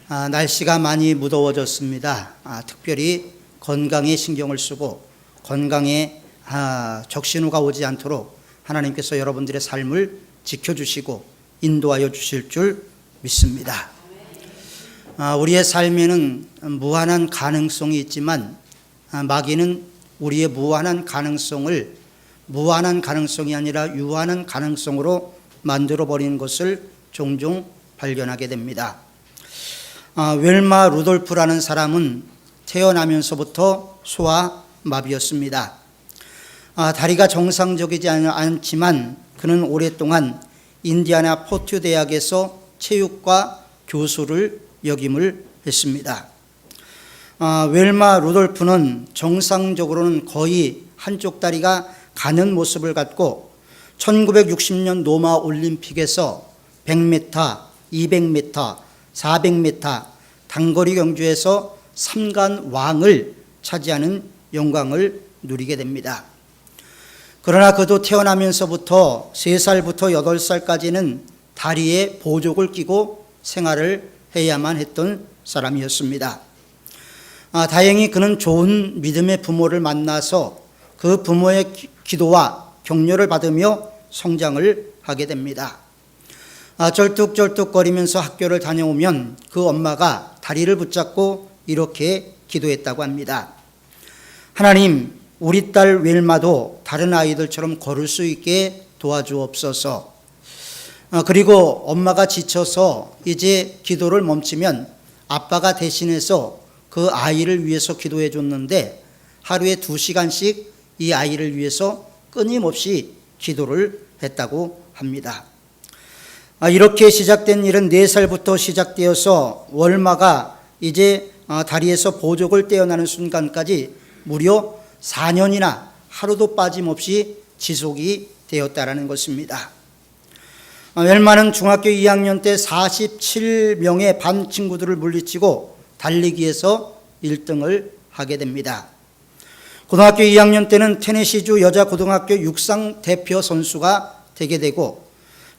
날씨가 많이 무더워졌습니다. 특별히 건강에 신경을 쓰고 건강에 적신호가 오지 않도록 하나님께서 여러분들의 삶을 지켜주시고 인도하여 주실 줄 믿습니다. 우리의 삶에는 무한한 가능성이 있지만 마귀는 우리의 무한한 가능성을 무한한 가능성이 아니라 유한한 가능성으로 만들어버리는 것을 종종 발견하게 됩니다. 웰마 루돌프라는 사람은 태어나면서부터 소아마비였습니다. 다리가 정상적이지 않지만 그는 오랫동안 인디아나 포트 대학에서 체육과 교수를 역임을 했습니다. 웰마 루돌프는 정상적으로는 거의 한쪽 다리가 가는 모습을 갖고 1960년 로마 올림픽에서 100m, 200m, 400m 단거리 경주에서 3관 왕을 차지하는 영광을 누리게 됩니다. 그러나 그도 태어나면서부터 3살부터 8살까지는 다리에 보족을 끼고 생활을 해야만 했던 사람이었습니다. 다행히 그는 좋은 믿음의 부모를 만나서 그 부모의 기도와 격려를 받으며 성장을 하게 됩니다. 쩔뚝쩔뚝거리면서 학교를 다녀오면 그 엄마가 다리를 붙잡고 이렇게 기도했다고 합니다. 하나님, 우리 딸 웰마도 다른 아이들처럼 걸을 수 있게 도와주옵소서. 그리고 엄마가 지쳐서 이제 기도를 멈추면 아빠가 대신해서 그 아이를 위해서 기도해 줬는데 하루에 2시간씩 이 아이를 위해서 끊임없이 기도를 했다고 합니다. 이렇게 시작된 일은 4살부터 시작되어서 월마가 이제 다리에서 보족을 떼어나는 순간까지 무려 4년이나 하루도 빠짐없이 지속이 되었다라는 것입니다. 웰마는 중학교 2학년 때 47명의 반 친구들을 물리치고 달리기에서 1등을 하게 됩니다. 고등학교 2학년 때는 테네시주 여자고등학교 육상 대표 선수가 되게 되고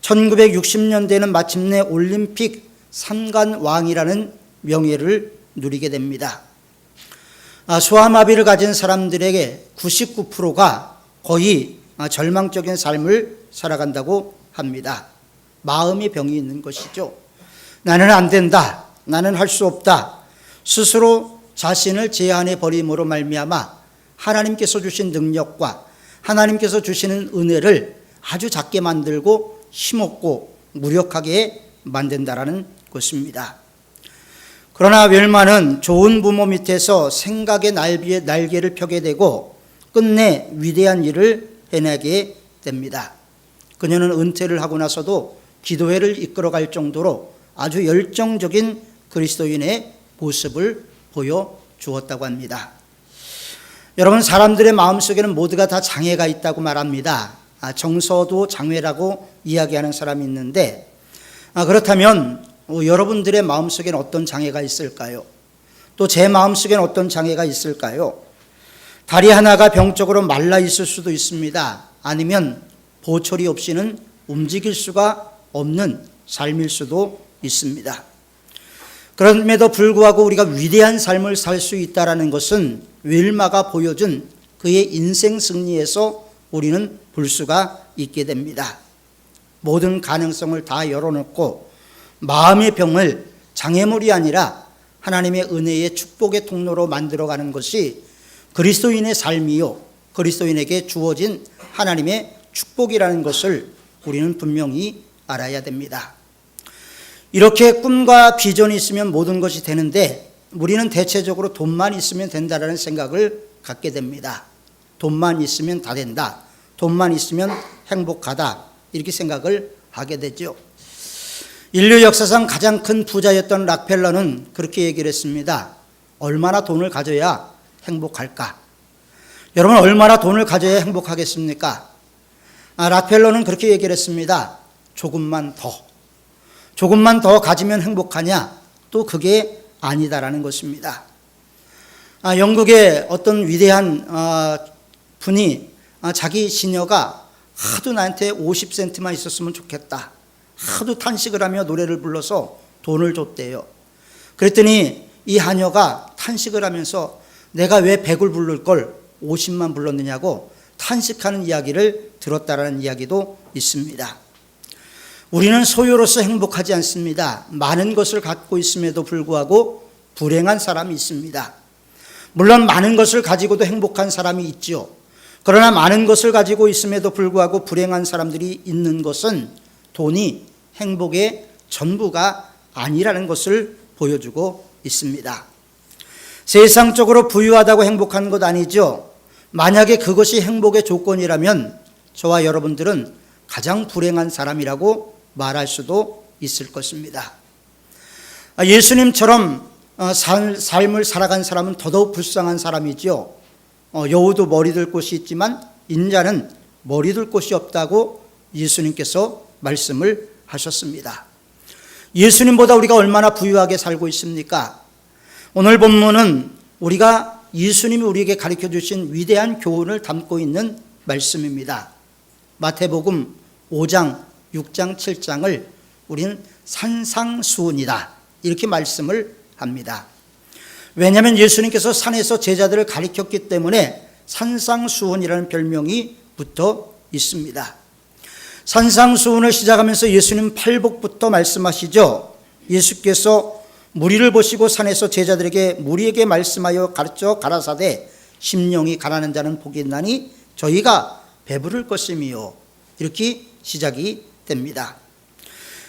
1960년대에는 마침내 올림픽 3관 왕이라는 명예를 누리게 됩니다. 소아마비를 가진 사람들에게 99%가 거의 절망적인 삶을 살아간다고 합니다. 마음의 병이 있는 것이죠. 나는 안 된다. 나는 할 수 없다. 스스로 자신을 제한해 버림으로 말미암아 하나님께서 주신 능력과 하나님께서 주시는 은혜를 아주 작게 만들고 힘없고 무력하게 만든다라는 것입니다. 그러나 웰마는 좋은 부모 밑에서 생각의 날개를 펴게 되고 끝내 위대한 일을 해내게 됩니다. 그녀는 은퇴를 하고 나서도 기도회를 이끌어갈 정도로 아주 열정적인 그리스도인의 모습을 보여주었다고 합니다. 여러분, 사람들의 마음속에는 모두가 다 장애가 있다고 말합니다. 정서도 장애라고 이야기하는 사람이 있는데 그렇다면 여러분들의 마음속에는 어떤 장애가 있을까요? 또 제 마음속에는 어떤 장애가 있을까요? 다리 하나가 병적으로 말라 있을 수도 있습니다. 아니면 보초리 없이는 움직일 수가 없는 삶일 수도 있습니다. 그럼에도 불구하고 우리가 위대한 삶을 살 수 있다는 것은 웰마가 보여준 그의 인생 승리에서 우리는 볼 수가 있게 됩니다. 모든 가능성을 다 열어놓고 마음의 병을 장애물이 아니라 하나님의 은혜의 축복의 통로로 만들어가는 것이 그리스도인의 삶이요 그리스도인에게 주어진 하나님의 축복이라는 것을 우리는 분명히 알아야 됩니다. 이렇게 꿈과 비전이 있으면 모든 것이 되는데 우리는 대체적으로 돈만 있으면 된다라는 생각을 갖게 됩니다. 돈만 있으면 다 된다. 돈만 있으면 행복하다. 이렇게 생각을 하게 되죠. 인류 역사상 가장 큰 부자였던 락펠러는 그렇게 얘기를 했습니다. 얼마나 돈을 가져야 행복할까? 여러분, 얼마나 돈을 가져야 행복하겠습니까? 락펠러는 그렇게 얘기를 했습니다. 조금만 더 가지면 행복하냐? 또 그게 아니다라는 것입니다. 영국의 어떤 위대한 분이 자기 시녀가 하도 나한테 50센트만 있었으면 좋겠다. 하도 탄식을 하며 노래를 불러서 돈을 줬대요. 그랬더니 이 하녀가 탄식을 하면서 내가 왜 100을 부를 걸 50만 불렀느냐고 탄식하는 이야기를 들었다라는 이야기도 있습니다. 우리는 소유로서 행복하지 않습니다. 많은 것을 갖고 있음에도 불구하고 불행한 사람이 있습니다. 물론 많은 것을 가지고도 행복한 사람이 있지요. 그러나 많은 것을 가지고 있음에도 불구하고 불행한 사람들이 있는 것은 돈이 행복의 전부가 아니라는 것을 보여주고 있습니다. 세상적으로 부유하다고 행복한 것 아니죠. 만약에 그것이 행복의 조건이라면 저와 여러분들은 가장 불행한 사람이라고 말할 수도 있을 것입니다. 예수님처럼 삶을 살아간 사람은 더더욱 불쌍한 사람이죠. 여우도 머리 둘 곳이 있지만 인자는 머리 둘 곳이 없다고 예수님께서 말씀을 하셨습니다. 예수님보다 우리가 얼마나 부유하게 살고 있습니까? 오늘 본문은 우리가 예수님이 우리에게 가르쳐 주신 위대한 교훈을 담고 있는 말씀입니다. 마태복음 5장, 6장, 7장을 우리는 산상수훈이다 이렇게 말씀을 합니다. 왜냐하면 예수님께서 산에서 제자들을 가르쳤기 때문에 산상수훈이라는 별명이 붙어 있습니다. 산상수훈을 시작하면서 예수님 팔복부터 말씀하시죠. 예수께서 무리를 보시고 산에서 제자들에게 무리에게 말씀하여 가르쳐 가라사대 심령이 가난한 자는 복이 있나니 저희가 배부를 것임이요 이렇게 시작이 됩니다.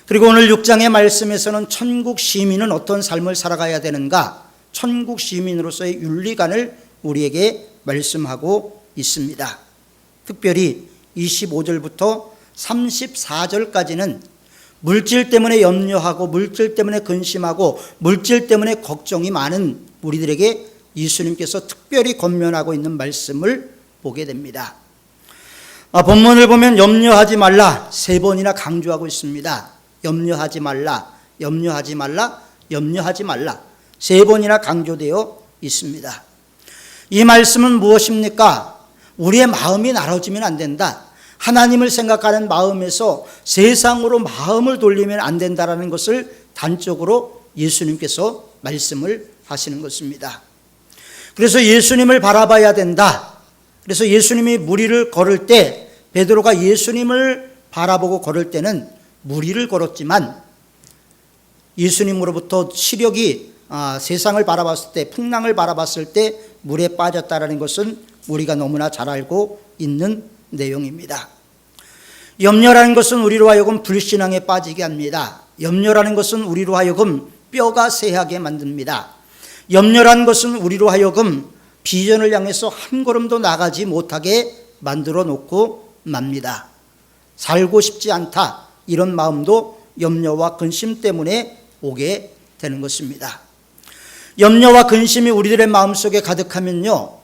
그리고 오늘 6장의 말씀에서는 천국 시민은 어떤 삶을 살아가야 되는가, 천국 시민으로서의 윤리관을 우리에게 말씀하고 있습니다. 특별히 25절부터 34절까지는 물질 때문에 염려하고 물질 때문에 근심하고 물질 때문에 걱정이 많은 우리들에게 예수님께서 특별히 권면하고 있는 말씀을 보게 됩니다. 본문을 보면 염려하지 말라 3번이나 강조하고 있습니다. 염려하지 말라, 염려하지 말라, 염려하지 말라 3번이나 강조되어 있습니다. 이 말씀은 무엇입니까? 우리의 마음이 나눠지면 안 된다. 하나님을 생각하는 마음에서 세상으로 마음을 돌리면 안 된다라는 것을 단적으로 예수님께서 말씀을 하시는 것입니다. 그래서 예수님을 바라봐야 된다. 그래서 예수님이 무리를 걸을 때 베드로가 예수님을 바라보고 걸을 때는 무리를 걸었지만 예수님으로부터 시력이 세상을 바라봤을 때, 풍랑을 바라봤을 때 물에 빠졌다라는 것은 우리가 너무나 잘 알고 있는 내용입니다. 염려라는 것은 우리로 하여금 불신앙에 빠지게 합니다. 염려라는 것은 우리로 하여금 뼈가 쇠하게 만듭니다. 염려라는 것은 우리로 하여금 비전을 향해서 한 걸음도 나가지 못하게 만들어 놓고 맙니다. 살고 싶지 않다 이런 마음도 염려와 근심 때문에 오게 되는 것입니다. 염려와 근심이 우리들의 마음속에 가득하면요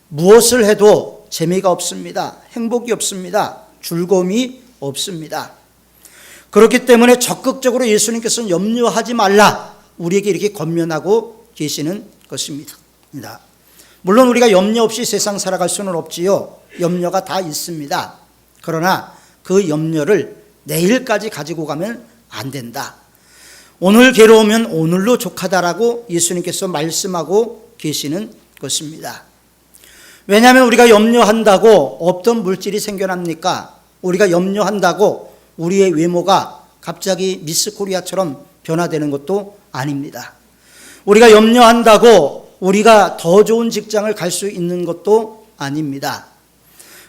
무엇을 해도 재미가 없습니다. 행복이 없습니다. 즐거움이 없습니다. 그렇기 때문에 적극적으로 예수님께서는 염려하지 말라 우리에게 이렇게 권면하고 계시는 것입니다. 물론 우리가 염려 없이 세상 살아갈 수는 없지요. 염려가 다 있습니다. 그러나 그 염려를 내일까지 가지고 가면 안 된다. 오늘 괴로우면 오늘로 족하다라고 예수님께서 말씀하고 계시는 것입니다. 왜냐하면 우리가 염려한다고 없던 물질이 생겨납니까? 우리가 염려한다고 우리의 외모가 갑자기 미스 코리아처럼 변화되는 것도 아닙니다. 우리가 염려한다고 우리가 더 좋은 직장을 갈 수 있는 것도 아닙니다.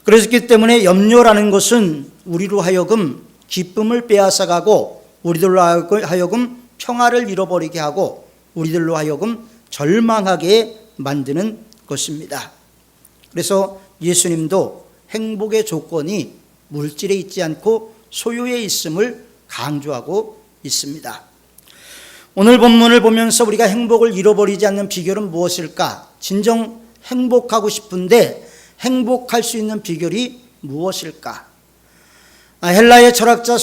그렇기 때문에 염려라는 것은 우리로 하여금 기쁨을 빼앗아가고 우리들로 하여금 평화를 잃어버리게 하고 우리들로 하여금 절망하게 만드는 것입니다. 그래서 예수님도 행복의 조건이 물질에 있지 않고 소유에 있음을 강조하고 있습니다. 오늘 본문을 보면서 우리가 행복을 잃어버리지 않는 비결은 무엇일까? 진정 행복하고 싶은데 행복할 수 있는 비결이 무엇일까? 헬라의 철학자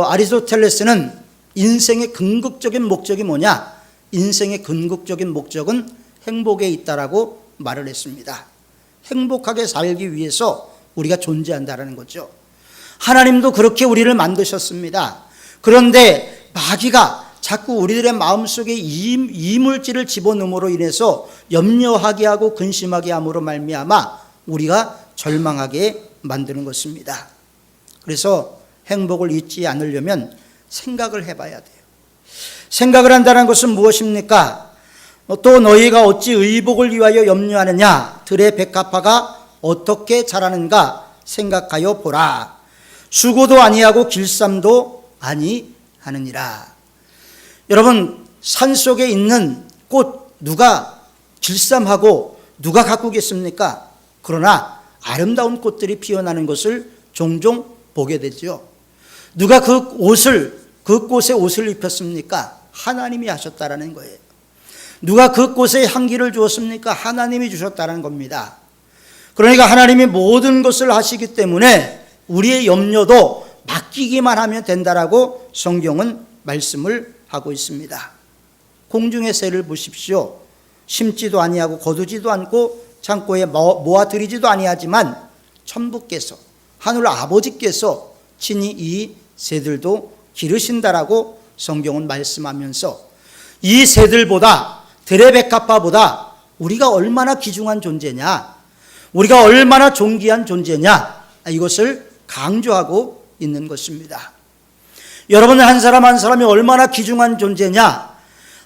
아리스토텔레스는 인생의 궁극적인 목적이 뭐냐? 인생의 궁극적인 목적은 행복에 있다라고 말을 했습니다. 행복하게 살기 위해서 우리가 존재한다라는 거죠. 하나님도 그렇게 우리를 만드셨습니다. 그런데 마귀가 자꾸 우리들의 마음속에 이물질을 집어넣음으로 인해서 염려하게 하고 근심하게 함으로 말미암아 우리가 절망하게 만드는 것입니다. 그래서 행복을 잊지 않으려면 생각을 해봐야 돼요. 생각을 한다는 것은 무엇입니까? 또 너희가 어찌 의복을 위하여 염려하느냐? 들의 백합화가 어떻게 자라는가 생각하여 보라. 수고도 아니하고 길쌈도 아니하느니라. 여러분, 산속에 있는 꽃 누가 길쌈하고 누가 가꾸겠습니까? 그러나 아름다운 꽃들이 피어나는 것을 종종 보게 되죠. 누가 그 꽃에 옷을 입혔습니까? 하나님이 하셨다라는 거예요. 누가 그 꽃에 향기를 주었습니까? 하나님이 주셨다는 겁니다. 그러니까 하나님이 모든 것을 하시기 때문에 우리의 염려도 맡기기만 하면 된다라고 성경은 말씀을 하고 있습니다. 공중의 새를 보십시오. 심지도 아니하고 거두지도 않고 창고에 모아들이지도 아니하지만 천부께서, 하늘 아버지께서 친히 이 새들도 기르신다라고 성경은 말씀하면서 이 새들보다, 들의 백합화보다 우리가 얼마나 귀중한 존재냐, 우리가 얼마나 존귀한 존재냐, 이것을 강조하고 있는 것입니다. 여러분 한 사람 한 사람이 얼마나 귀중한 존재냐?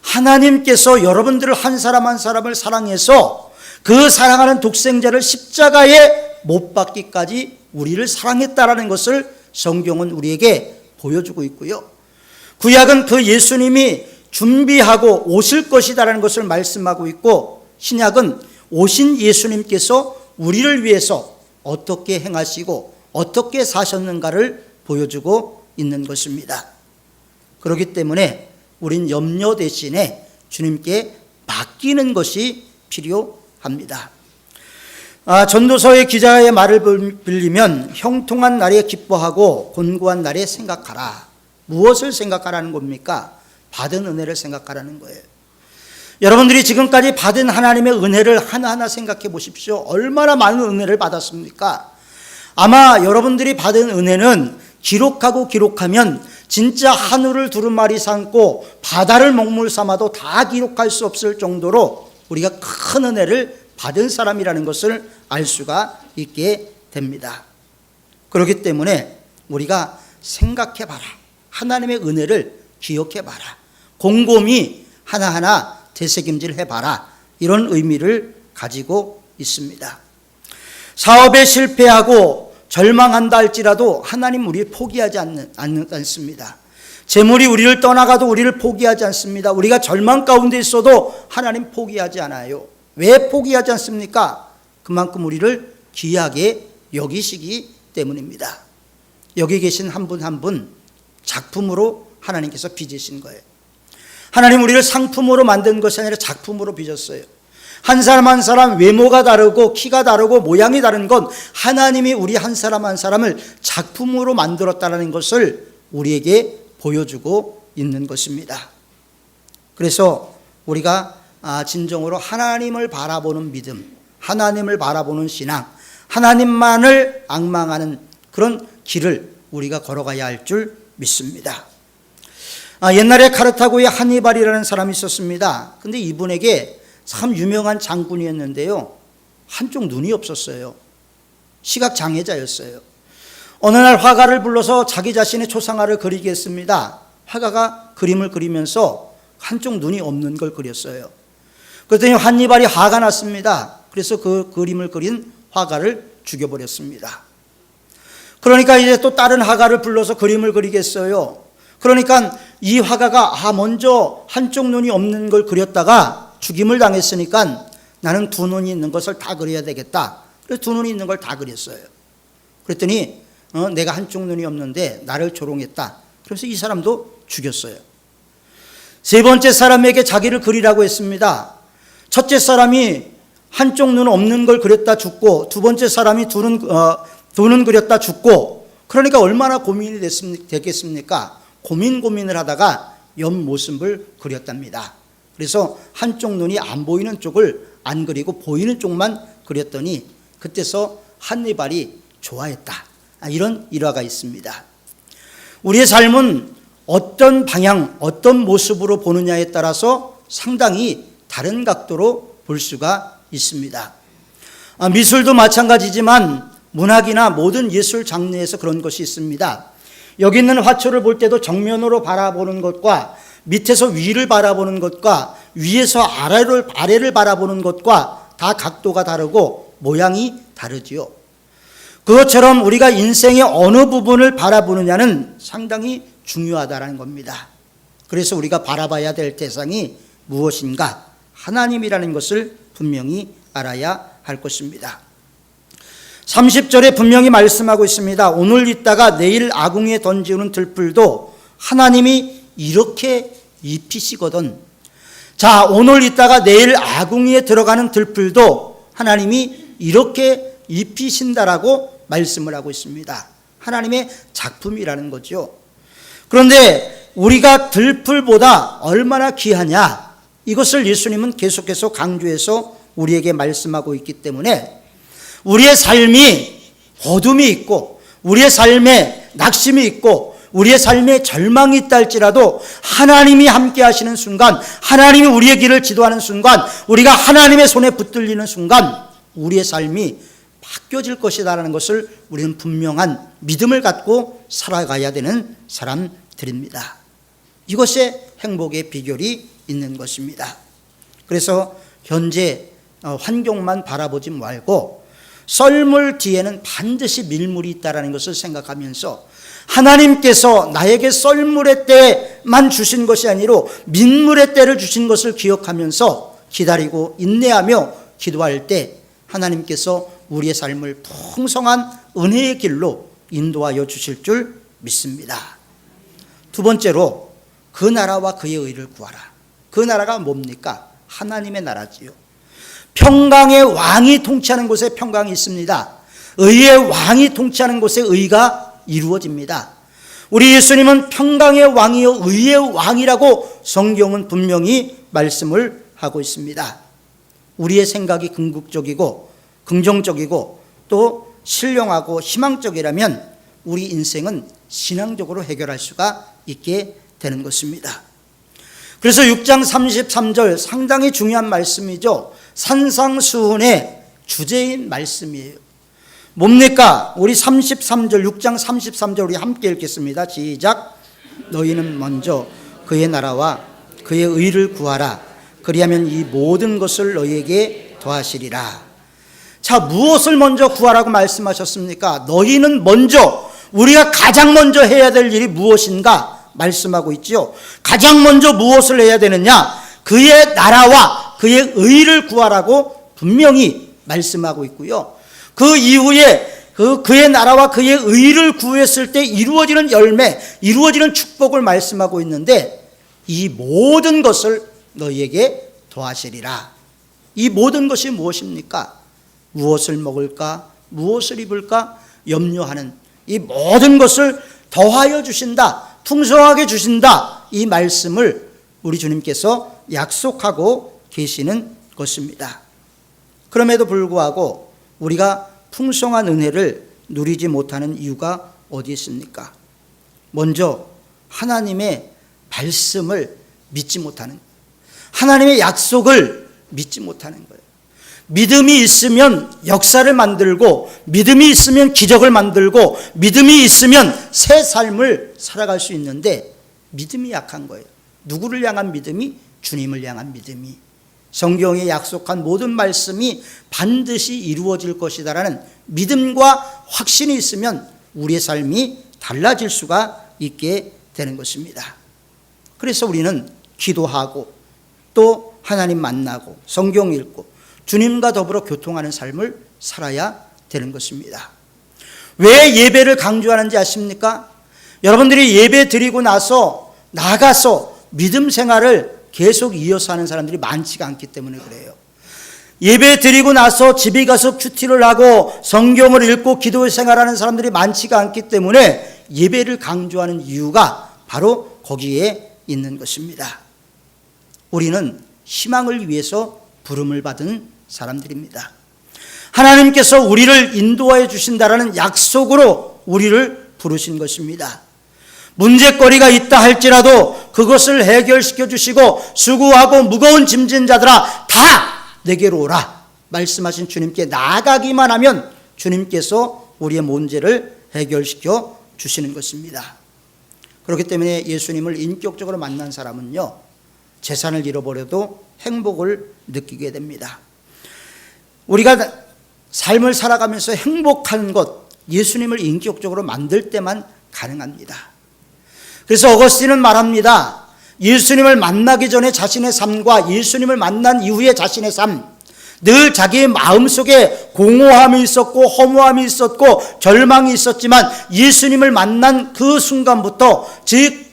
하나님께서 여러분들을 한 사람 한 사람을 사랑해서 그 사랑하는 독생자를 십자가에 못 박기까지 우리를 사랑했다라는 것을 성경은 우리에게 보여주고 있고요. 구약은 그 예수님이 준비하고 오실 것이다라는 것을 말씀하고 있고, 신약은 오신 예수님께서 우리를 위해서 어떻게 행하시고 어떻게 사셨는가를 보여주고 있는 것입니다. 그렇기 때문에 우린 염려 대신에 주님께 맡기는 것이 필요합니다. 전도서의 기자의 말을 빌리면 형통한 날에 기뻐하고 곤고한 날에 생각하라. 무엇을 생각하라는 겁니까? 받은 은혜를 생각하라는 거예요. 여러분들이 지금까지 받은 하나님의 은혜를 하나하나 생각해 보십시오. 얼마나 많은 은혜를 받았습니까? 아마 여러분들이 받은 은혜는 기록하면 진짜 하늘을 두루마리 삼고 바다를 먹물 삼아도 다 기록할 수 없을 정도로 우리가 큰 은혜를 받은 사람이라는 것을 알 수가 있게 됩니다. 그렇기 때문에 우리가 생각해 봐라. 하나님의 은혜를 기억해 봐라. 곰곰이 하나하나 되새김질 해봐라. 이런 의미를 가지고 있습니다. 사업에 실패하고 절망한다 할지라도 하나님 우리를 포기하지 않습니다. 재물이 우리를 떠나가도 우리를 포기하지 않습니다. 우리가 절망 가운데 있어도 하나님 포기하지 않아요. 왜 포기하지 않습니까? 그만큼 우리를 귀하게 여기시기 때문입니다. 여기 계신 한 분 한 분 작품으로 하나님께서 빚으신 거예요. 하나님 우리를 상품으로 만든 것이 아니라 작품으로 빚었어요. 한 사람 한 사람 외모가 다르고 키가 다르고 모양이 다른 건 하나님이 우리 한 사람 한 사람을 작품으로 만들었다는 것을 우리에게 보여주고 있는 것입니다. 그래서 우리가 진정으로 하나님을 바라보는 믿음, 하나님을 바라보는 신앙, 하나님만을 앙망하는 그런 길을 우리가 걸어가야 할 줄 믿습니다. 옛날에 카르타고에 한니발이라는 사람이 있었습니다. 근데 이분에게 참 유명한 장군이었는데요, 한쪽 눈이 없었어요. 시각장애자였어요. 어느 날 화가를 불러서 자기 자신의 초상화를 그리게 했습니다. 화가가 그림을 그리면서 한쪽 눈이 없는 걸 그렸어요. 그랬더니 한니발이 화가 났습니다. 그래서 그 그림을 그린 화가를 죽여버렸습니다. 그러니까 이제 또 다른 화가를 불러서 그림을 그리겠어요. 그러니까 이 화가가 먼저 한쪽 눈이 없는 걸 그렸다가 죽임을 당했으니까 나는 두 눈이 있는 것을 다 그려야 되겠다. 그래서 두 눈이 있는 걸 다 그렸어요. 그랬더니 내가 한쪽 눈이 없는데 나를 조롱했다. 그래서 이 사람도 죽였어요. 세 번째 사람에게 자기를 그리라고 했습니다. 첫째 사람이 한쪽 눈 없는 걸 그렸다 죽고, 두 번째 사람이 두 눈 그렸다 죽고, 그러니까 얼마나 고민이 됐겠습니까? 고민을 하다가 옆모습을 그렸답니다. 그래서 한쪽 눈이 안 보이는 쪽을 안 그리고 보이는 쪽만 그렸더니 그때서 한니발이 좋아했다. 이런 일화가 있습니다. 우리의 삶은 어떤 방향, 어떤 모습으로 보느냐에 따라서 상당히 다른 각도로 볼 수가 있습니다. 미술도 마찬가지지만 문학이나 모든 예술 장르에서 그런 것이 있습니다. 여기 있는 화초를 볼 때도 정면으로 바라보는 것과 밑에서 위를 바라보는 것과 위에서 아래를 바라보는 것과 다 각도가 다르고 모양이 다르지요. 그것처럼 우리가 인생의 어느 부분을 바라보느냐는 상당히 중요하다는 겁니다. 그래서 우리가 바라봐야 될 대상이 무엇인가? 하나님이라는 것을 분명히 알아야 할 것입니다. 30절에 분명히 말씀하고 있습니다. 오늘 있다가 내일 아궁이에 던지는 들풀도 하나님이 이렇게 입히시거든. 자, 오늘 있다가 내일 아궁이에 들어가는 들풀도 하나님이 이렇게 입히신다라고 말씀을 하고 있습니다. 하나님의 작품이라는 거죠. 그런데 우리가 들풀보다 얼마나 귀하냐, 이것을 예수님은 계속해서 강조해서 우리에게 말씀하고 있기 때문에 우리의 삶이 어둠이 있고 우리의 삶에 낙심이 있고 우리의 삶에 절망이 있다 할지라도 하나님이 함께 하시는 순간, 하나님이 우리의 길을 지도하는 순간, 우리가 하나님의 손에 붙들리는 순간 우리의 삶이 바뀌어질 것이다라는 것을 우리는 분명한 믿음을 갖고 살아가야 되는 사람들입니다. 이것이 행복의 비결이 있는 것입니다. 그래서 현재 환경만 바라보지 말고 썰물 뒤에는 반드시 밀물이 있다는 것을 생각하면서 하나님께서 나에게 썰물의 때만 주신 것이 아니라 민물의 때를 주신 것을 기억하면서 기다리고 인내하며 기도할 때 하나님께서 우리의 삶을 풍성한 은혜의 길로 인도하여 주실 줄 믿습니다. 두 번째로 그 나라와 그의 의를 구하라. 그 나라가 뭡니까? 하나님의 나라지요. 평강의 왕이 통치하는 곳에 평강이 있습니다. 의의 왕이 통치하는 곳에 의가 이루어집니다. 우리 예수님은 평강의 왕이요 의의 왕이라고 성경은 분명히 말씀을 하고 있습니다. 우리의 생각이 궁극적이고 긍정적이고 또 신령하고 희망적이라면 우리 인생은 신앙적으로 해결할 수가 있게 되는 것입니다. 그래서 6장 33절 상당히 중요한 말씀이죠. 산상수훈의 주제인 말씀이에요. 뭡니까? 우리 33절, 6장 33절 우리 함께 읽겠습니다. 시작. 너희는 먼저 그의 나라와 그의 의를 구하라. 그리하면 이 모든 것을 너희에게 더하시리라. 자, 무엇을 먼저 구하라고 말씀하셨습니까? 너희는 먼저, 우리가 가장 먼저 해야 될 일이 무엇인가 말씀하고 있죠. 가장 먼저 무엇을 해야 되느냐? 그의 나라와 그의 의를 구하라고 분명히 말씀하고 있고요. 그 이후에 그의 나라와 그의 의를 구했을 때 이루어지는 열매, 이루어지는 축복을 말씀하고 있는데 이 모든 것을 너희에게 더하시리라. 이 모든 것이 무엇입니까? 무엇을 먹을까? 무엇을 입을까? 염려하는 이 모든 것을 더하여 주신다. 풍성하게 주신다. 이 말씀을 우리 주님께서 약속하고 계시는 것입니다. 그럼에도 불구하고 우리가 풍성한 은혜를 누리지 못하는 이유가 어디 있습니까? 먼저 하나님의 말씀을 믿지 못하는 거예요. 하나님의 약속을 믿지 못하는 거예요. 믿음이 있으면 역사를 만들고 믿음이 있으면 기적을 만들고 믿음이 있으면 새 삶을 살아갈 수 있는데 믿음이 약한 거예요. 누구를 향한 믿음이? 주님을 향한 믿음이. 성경에 약속한 모든 말씀이 반드시 이루어질 것이다라는 믿음과 확신이 있으면 우리의 삶이 달라질 수가 있게 되는 것입니다. 그래서 우리는 기도하고 또 하나님 만나고 성경 읽고 주님과 더불어 교통하는 삶을 살아야 되는 것입니다. 왜 예배를 강조하는지 아십니까? 여러분들이 예배 드리고 나서 나가서 믿음 생활을 계속 이어서 하는 사람들이 많지가 않기 때문에 그래요. 예배 드리고 나서 집에 가서 큐티를 하고 성경을 읽고 기도 생활하는 사람들이 많지가 않기 때문에 예배를 강조하는 이유가 바로 거기에 있는 것입니다. 우리는 희망을 위해서 부름을 받은 사람들입니다. 하나님께서 우리를 인도하여 주신다라는 약속으로 우리를 부르신 것입니다. 문제거리가 있다 할지라도 그것을 해결시켜 주시고 수고하고 무거운 짐진 자들아 다 내게로 오라 말씀하신 주님께 나아가기만 하면 주님께서 우리의 문제를 해결시켜 주시는 것입니다. 그렇기 때문에 예수님을 인격적으로 만난 사람은요, 재산을 잃어버려도 행복을 느끼게 됩니다. 우리가 삶을 살아가면서 행복한 것, 예수님을 인격적으로 만들 때만 가능합니다. 그래서 어거스틴은 말합니다. 예수님을 만나기 전에 자신의 삶과 예수님을 만난 이후의 자신의 삶, 늘 자기의 마음속에 공허함이 있었고 허무함이 있었고 절망이 있었지만 예수님을 만난 그 순간부터 즉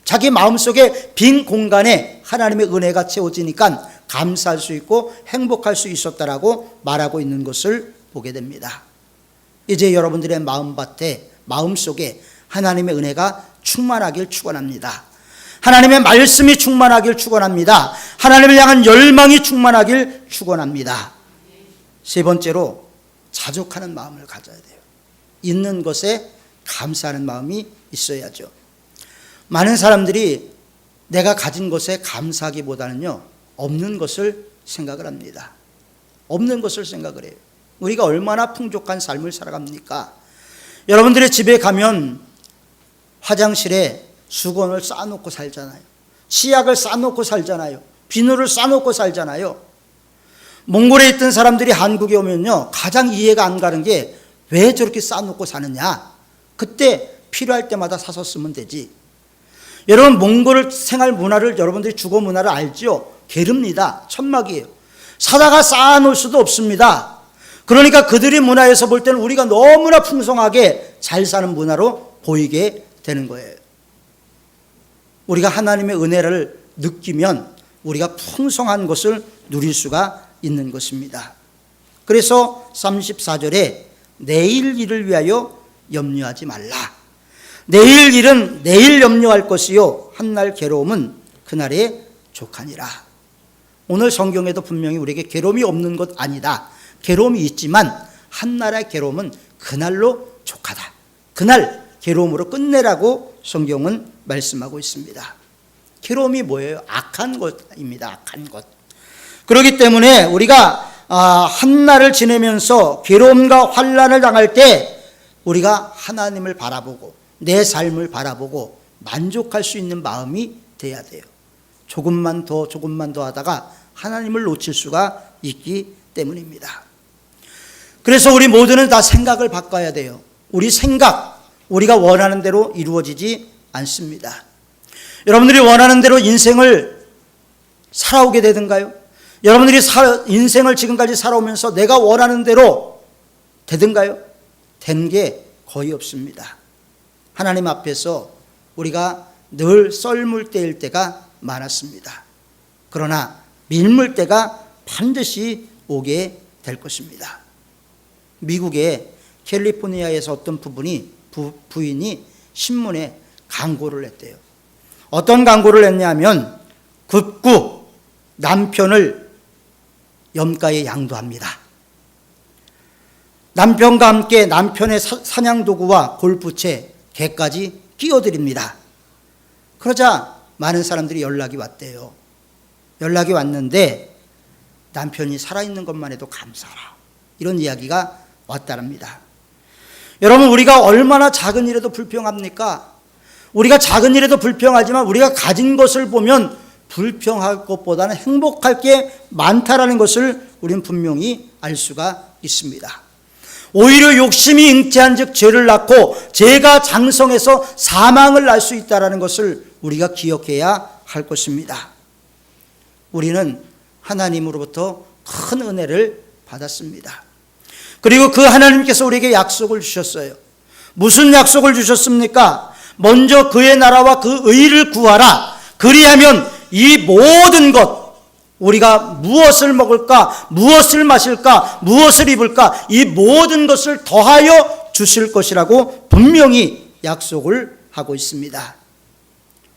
자기 마음속에 빈 공간에 하나님의 은혜가 채워지니까 감사할 수 있고 행복할 수 있었다라고 말하고 있는 것을 보게 됩니다. 이제 여러분들의 마음밭에 마음속에 하나님의 은혜가 충만하길 축원합니다. 하나님의 말씀이 충만하길 축원합니다. 하나님을 향한 열망이 충만하길 축원합니다. 세 번째로 자족하는 마음을 가져야 돼요. 있는 것에 감사하는 마음이 있어야죠. 많은 사람들이 내가 가진 것에 감사하기보다는요, 없는 것을 생각을 합니다. 없는 것을 생각을 해요. 우리가 얼마나 풍족한 삶을 살아갑니까? 여러분들의 집에 가면 화장실에 수건을 쌓아놓고 살잖아요. 치약을 쌓아놓고 살잖아요. 비누를 쌓아놓고 살잖아요. 몽골에 있던 사람들이 한국에 오면요, 가장 이해가 안 가는 게 왜 저렇게 쌓아놓고 사느냐. 그때 필요할 때마다 사서 쓰면 되지. 여러분, 몽골 생활 문화를, 여러분들이 주거 문화를 알죠? 게릅니다. 천막이에요. 사다가 쌓아놓을 수도 없습니다. 그러니까 그들의 문화에서 볼 때는 우리가 너무나 풍성하게 잘 사는 문화로 보이게 되는 거예요. 우리가 하나님의 은혜를 느끼면 우리가 풍성한 것을 누릴 수가 있는 것입니다. 그래서 34절에 내일 일을 위하여 염려하지 말라. 내일 일은 내일 염려할 것이요 한날 괴로움은 그날에 족하니라. 오늘 성경에도 분명히 우리에게 괴로움이 없는 것 아니다. 괴로움이 있지만 한날의 괴로움은 그날로 족하다. 그날 괴로움으로 끝내라고 성경은 말씀하고 있습니다. 괴로움이 뭐예요? 악한 것입니다. 악한 것. 그렇기 때문에 우리가 한날을 지내면서 괴로움과 환난을 당할 때 우리가 하나님을 바라보고 내 삶을 바라보고 만족할 수 있는 마음이 돼야 돼요. 조금만 더 하다가 하나님을 놓칠 수가 있기 때문입니다. 그래서 우리 모두는 다 생각을 바꿔야 돼요. 우리 생각, 우리가 원하는 대로 이루어지지 않습니다. 여러분들이 원하는 대로 인생을 살아오게 되든가요? 여러분들이 인생을 지금까지 살아오면서 내가 원하는 대로 되든가요? 된 게 거의 없습니다. 하나님 앞에서 우리가 늘 썰물 때일 때가 많았습니다. 그러나 밀물 때가 반드시 오게 될 것입니다. 미국의 캘리포니아에서 어떤 부인이 신문에 광고를 했대요. 어떤 광고를 했냐면 급구 남편을 염가에 양도합니다. 남편과 함께 남편의 사냥도구와 골프채, 개까지 끼워드립니다. 그러자 많은 사람들이 연락이 왔대요. 연락이 왔는데 남편이 살아있는 것만 해도 감사하라. 이런 이야기가 왔다랍니다. 여러분, 우리가 얼마나 작은 일에도 불평합니까? 우리가 작은 일에도 불평하지만 우리가 가진 것을 보면 불평할 것보다는 행복할 게 많다라는 것을 우리는 분명히 알 수가 있습니다. 오히려 욕심이 잉태한 즉 죄를 낳고 죄가 장성해서 사망을 낳을 수 있다는 것을 우리가 기억해야 할 것입니다. 우리는 하나님으로부터 큰 은혜를 받았습니다. 그리고 그 하나님께서 우리에게 약속을 주셨어요. 무슨 약속을 주셨습니까? 먼저 그의 나라와 그 의를 구하라. 그리하면 이 모든 것, 우리가 무엇을 먹을까, 무엇을 마실까, 무엇을 입을까, 이 모든 것을 더하여 주실 것이라고 분명히 약속을 하고 있습니다.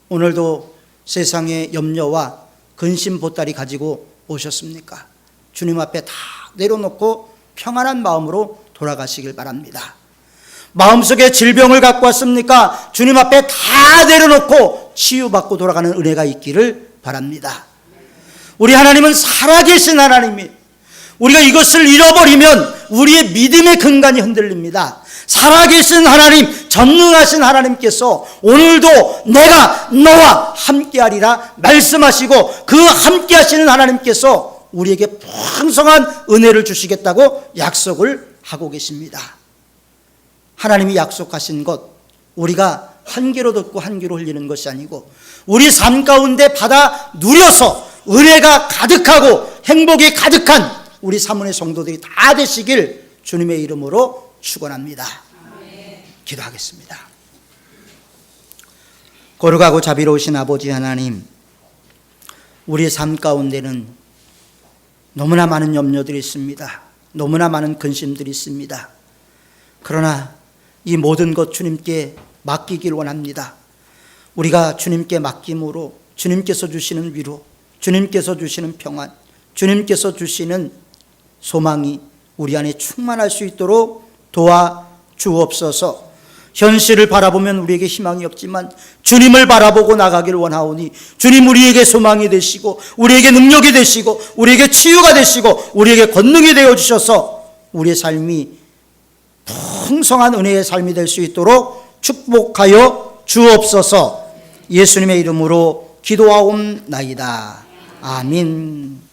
오늘도 세상의 염려와 근심 보따리 가지고 오셨습니까? 주님 앞에 다 내려놓고 평안한 마음으로 돌아가시길 바랍니다. 마음속에 질병을 갖고 왔습니까? 주님 앞에 다 내려놓고 치유받고 돌아가는 은혜가 있기를 바랍니다. 우리 하나님은 살아계신 하나님이, 우리가 이것을 잃어버리면 우리의 믿음의 근간이 흔들립니다. 살아계신 하나님, 전능하신 하나님께서 오늘도 내가 너와 함께하리라 말씀하시고, 그 함께하시는 하나님께서 우리에게 풍성한 은혜를 주시겠다고 약속을 하고 계십니다. 하나님이 약속하신 것, 우리가 한 귀로 듣고 한 귀로 흘리는 것이 아니고 우리 삶 가운데 받아 누려서 은혜가 가득하고 행복이 가득한 우리 사문의 성도들이 다 되시길 주님의 이름으로 축원합니다. 기도하겠습니다. 거룩하고 자비로우신 아버지 하나님, 우리의 삶 가운데는 너무나 많은 염려들이 있습니다. 너무나 많은 근심들이 있습니다. 그러나 이 모든 것 주님께 맡기길 원합니다. 우리가 주님께 맡김으로 주님께서 주시는 위로, 주님께서 주시는 평안, 주님께서 주시는 소망이 우리 안에 충만할 수 있도록 도와주옵소서. 현실을 바라보면 우리에게 희망이 없지만 주님을 바라보고 나가길 원하오니 주님 우리에게 소망이 되시고 우리에게 능력이 되시고 우리에게 치유가 되시고 우리에게 권능이 되어주셔서 우리의 삶이 풍성한 은혜의 삶이 될 수 있도록 축복하여 주옵소서. 예수님의 이름으로 기도하옵나이다. 아멘.